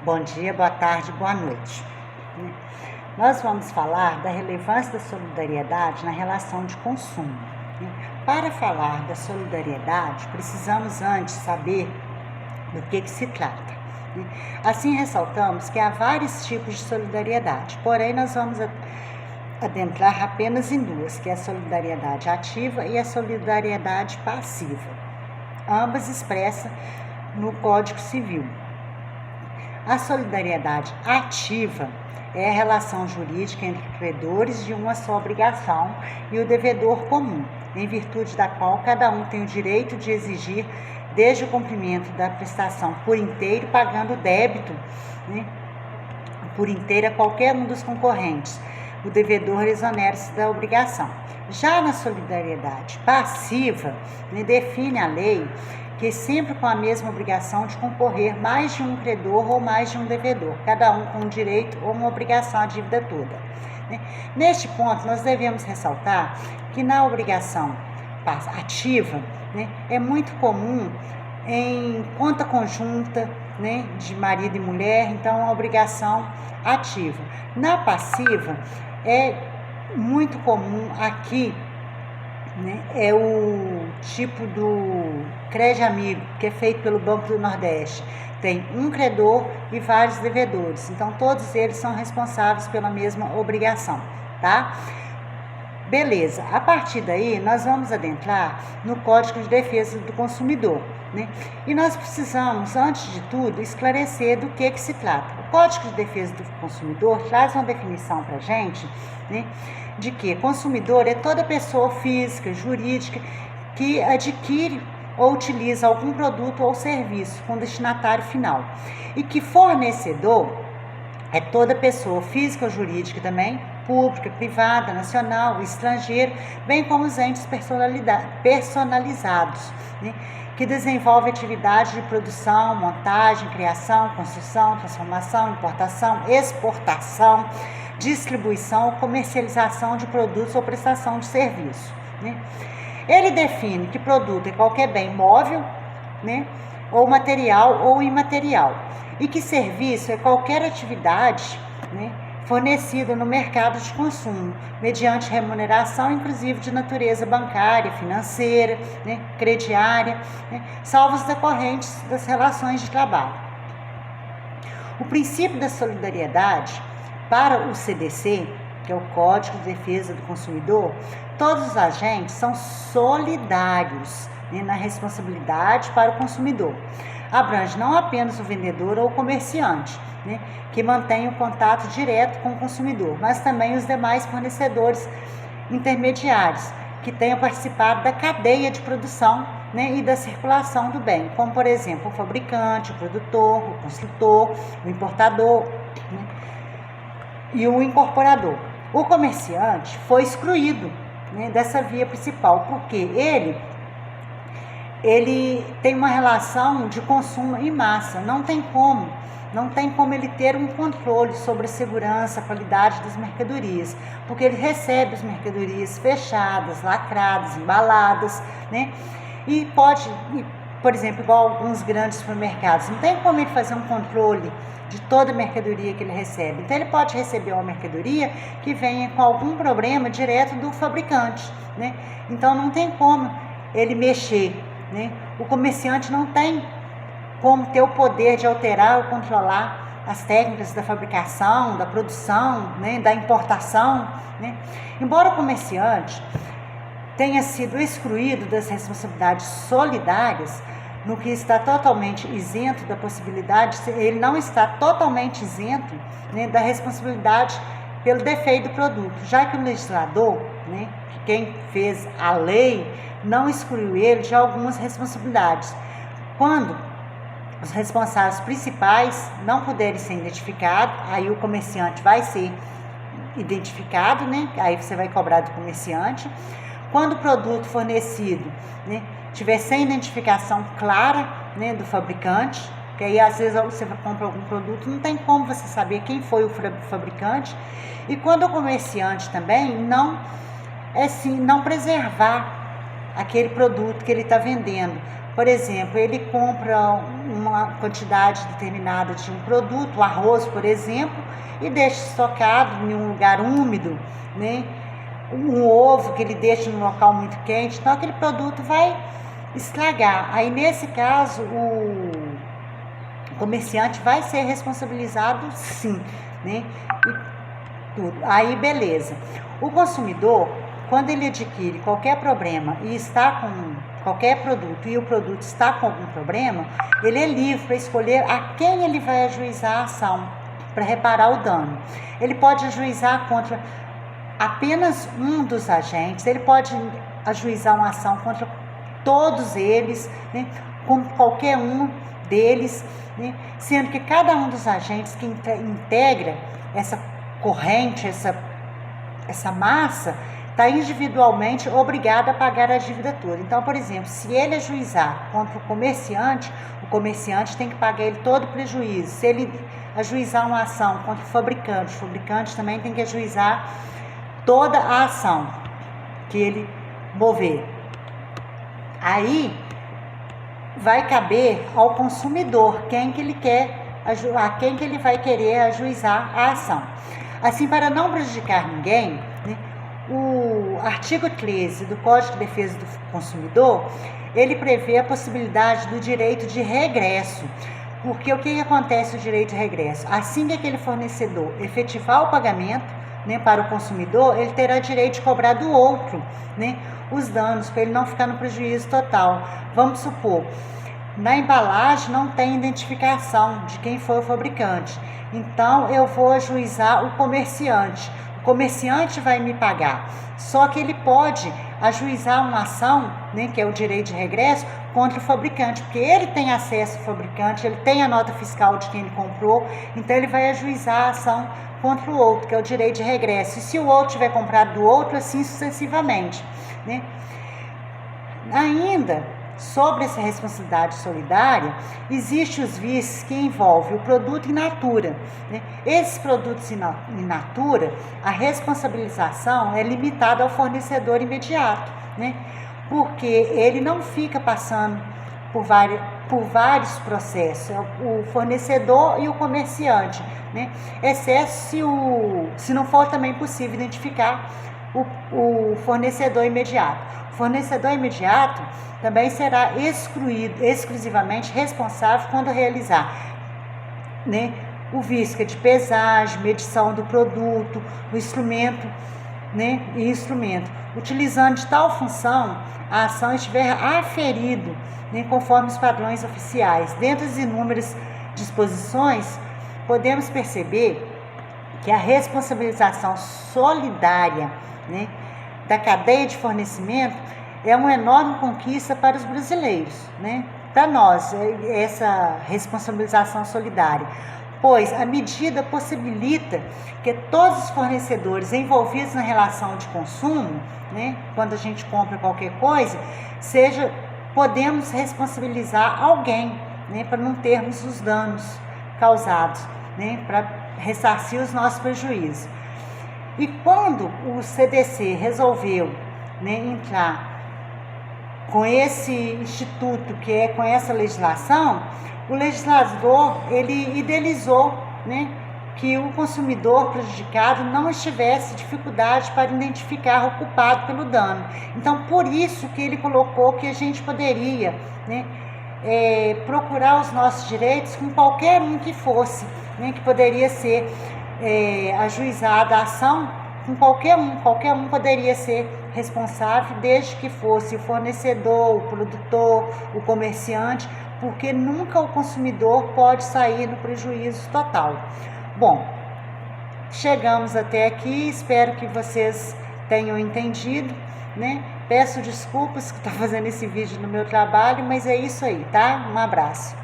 Bom dia, boa tarde, boa noite. Nós vamos falar da relevância da solidariedade na relação de consumo. Para falar da solidariedade, precisamos antes saber do que se trata. Assim, ressaltamos que há vários tipos de solidariedade, porém nós vamos adentrar apenas em duas, que é a solidariedade ativa e a solidariedade passiva, ambas expressas no Código Civil. A solidariedade ativa é a relação jurídica entre credores de uma só obrigação e o devedor comum, em virtude da qual cada um tem o direito de exigir desde o cumprimento da prestação por inteiro, pagando o débito, por inteiro a qualquer um dos concorrentes. O devedor exonera-se da obrigação. Já na solidariedade passiva, define a lei que sempre com a mesma obrigação de concorrer mais de um credor ou mais de um devedor, cada um com um direito ou uma obrigação à dívida toda. Neste ponto, nós devemos ressaltar que na obrigação ativa, é muito comum em conta conjunta, de marido e mulher, então a obrigação ativa. Na passiva, é muito comum aqui, é o tipo do crédito amigo, que é feito pelo Banco do Nordeste. Tem um credor e vários devedores, então todos eles são responsáveis pela mesma obrigação, tá? Beleza, a partir daí nós vamos adentrar no Código de Defesa do Consumidor, E nós precisamos, antes de tudo, esclarecer do que se trata. O Código de Defesa do Consumidor traz uma definição para a gente, de que consumidor é toda pessoa física, jurídica, que adquire ou utiliza algum produto ou serviço com destinatário final. E que fornecedor é toda pessoa física ou jurídica também, pública, privada, nacional, estrangeira, bem como os entes personalizados, que desenvolve atividade de produção, montagem, criação, construção, transformação, importação, exportação, distribuição, comercialização de produtos ou prestação de serviço. Ele define que produto é qualquer bem móvel, ou material ou imaterial, e que serviço é qualquer atividade, fornecida no mercado de consumo, mediante remuneração, inclusive de natureza bancária, financeira, crediária, salvo os decorrentes das relações de trabalho. O princípio da solidariedade para o CDC, que é o Código de Defesa do Consumidor, todos os agentes são solidários na responsabilidade para o consumidor. Abrange não apenas o vendedor ou o comerciante, que mantém o contato direto com o consumidor, mas também os demais fornecedores intermediários, que tenham participado da cadeia de produção e da circulação do bem, como, por exemplo, o fabricante, o produtor, o construtor, o importador, e o incorporador. O comerciante foi excluído dessa via principal, porque ele tem uma relação de consumo em massa, não tem como ele ter um controle sobre a segurança, a qualidade das mercadorias, porque ele recebe as mercadorias fechadas, lacradas, embaladas, e pode, por exemplo, igual alguns grandes supermercados, não tem como ele fazer um controle de toda a mercadoria que ele recebe. Então ele pode receber uma mercadoria que venha com algum problema direto do fabricante, Então não tem como ele mexer, O comerciante não tem como ter o poder de alterar ou controlar as técnicas da fabricação, da produção, da importação, Embora o comerciante tenha sido excluído das responsabilidades solidárias, no que está totalmente isento da possibilidade, ele não está totalmente isento da responsabilidade pelo defeito do produto, já que o legislador, quem fez a lei, não excluiu ele de algumas responsabilidades. Quando os responsáveis principais não puderem ser identificados, aí o comerciante vai ser identificado, aí você vai cobrar do comerciante. Quando o produto fornecido, tiver sem identificação clara, do fabricante, que aí às vezes você compra algum produto, não tem como você saber quem foi o fabricante. E quando o comerciante também não preservar aquele produto que ele está vendendo, Por exemplo, ele compra uma quantidade determinada de um produto, o arroz, por exemplo, e deixa estocado em um lugar úmido, né? Um ovo que ele deixa num local muito quente, então aquele produto vai estragar. Aí, nesse caso, o comerciante vai ser responsabilizado, sim, né? E tudo. Aí, beleza. O consumidor, quando ele adquire qualquer problema e está com qualquer produto e o produto está com algum problema, ele é livre para escolher a quem ele vai ajuizar a ação para reparar o dano. Ele pode ajuizar contra apenas um dos agentes, ele pode ajuizar uma ação contra todos eles, né, com qualquer um deles, né, sendo que cada um dos agentes que integra essa corrente, essa massa, está individualmente obrigado a pagar a dívida toda. Então, por exemplo, se ele ajuizar contra o comerciante tem que pagar ele todo o prejuízo. Se ele ajuizar uma ação contra o fabricante também tem que ajuizar toda a ação que ele mover. Aí vai caber ao consumidor quem que ele quer, a quem que ele vai querer ajuizar a ação. Assim, para não prejudicar ninguém, né, o artigo 13 do Código de Defesa do Consumidor, ele prevê a possibilidade do direito de regresso. Porque o que acontece o direito de regresso? Assim que aquele fornecedor efetivar o pagamento, né, para o consumidor, ele terá direito de cobrar do outro, né, os danos, para ele não ficar no prejuízo total. Vamos supor, na embalagem não tem identificação de quem foi o fabricante, então eu vou ajuizar o comerciante vai me pagar, só que ele pode ajuizar uma ação, né, que é o direito de regresso, contra o fabricante, porque ele tem acesso ao fabricante, ele tem a nota fiscal de quem ele comprou, então ele vai ajuizar a ação contra o outro, que é o direito de regresso. E se o outro tiver comprado do outro, assim sucessivamente, né? Ainda, sobre essa responsabilidade solidária, existem os vícios que envolvem o produto in natura, né? Esses produtos in natura, a responsabilização é limitada ao fornecedor imediato, né? Porque ele não fica passando por vários processos, o fornecedor e o comerciante, né? Exceto se não for também possível identificar o fornecedor imediato. O fornecedor imediato também será exclusivamente responsável quando realizar, né, o vício de pesagem, medição do produto, o instrumento, né, e instrumento. Utilizando de tal função, a ação estiver aferido, né, conforme os padrões oficiais. Dentro das inúmeras disposições, podemos perceber que a responsabilização solidária, né, da cadeia de fornecimento é uma enorme conquista para os brasileiros, né? Para nós, essa responsabilização solidária, pois a medida possibilita que todos os fornecedores envolvidos na relação de consumo, né, quando a gente compra qualquer coisa, podemos responsabilizar alguém, né, para não termos os danos causados, né, para ressarcir os nossos prejuízos. E quando o CDC resolveu, né, entrar com esse instituto, que é com essa legislação, o legislador, ele idealizou, né, que o consumidor prejudicado não tivesse dificuldade para identificar o culpado pelo dano. Então, por isso que ele colocou que a gente poderia, né, procurar os nossos direitos com qualquer um que fosse, né, que poderia ser ajuizada a ação com qualquer um poderia ser responsável, desde que fosse o fornecedor, o produtor, o comerciante, porque nunca o consumidor pode sair no prejuízo total. Bom, chegamos até aqui, espero que vocês tenham entendido, né? Peço desculpas que estou fazendo esse vídeo no meu trabalho, mas é isso aí, tá? Um abraço.